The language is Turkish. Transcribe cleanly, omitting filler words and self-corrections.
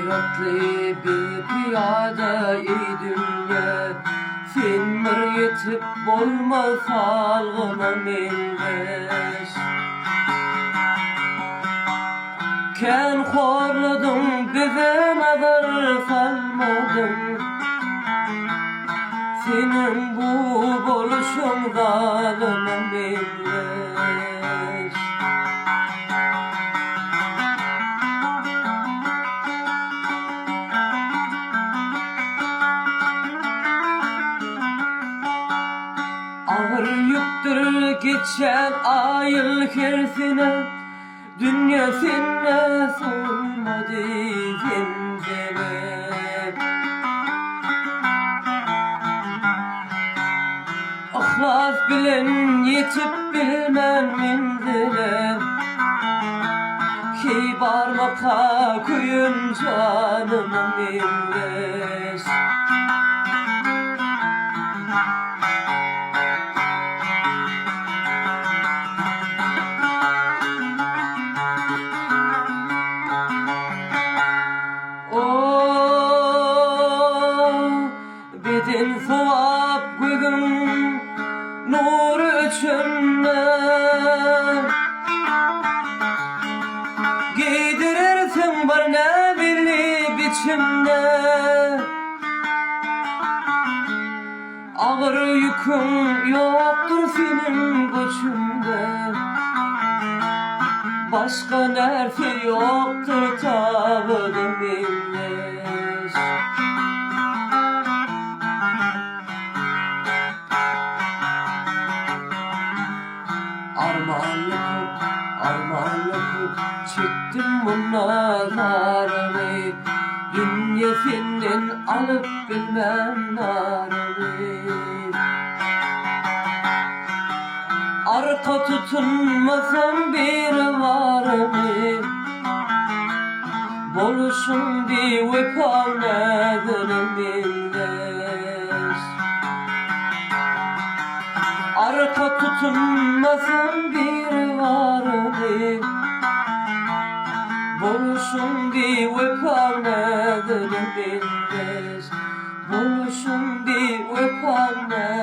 Gayretli bir piyade dünya, sen mir yetip bolmaz halgına mendeş. Ken horladım bize nazar salmadım, senin bu boluşun zalıma mendeş. Ağır yüktür geçen ayıl kersine, dünya seninle sormadı kendine. İhlas bilen yetip bilmen menzile, ki barmaka kuyun canıma mendeş. Bedin soğap gözüm nur içinde, giydirirsin bana belli biçimde. Ağır yükün yoktur senin göçünde, başka nerfi yoktur tavını minneş. Armağanlık çektim bunlarını, dünya senin alıp bilmem narını. Arka tutunmasam bir varını, boluşun bir vekalmedini mindeş. Arka tutunmasam bir varını, boluşun bir vekalmedini mindeş. Boluşun bir vekalmedini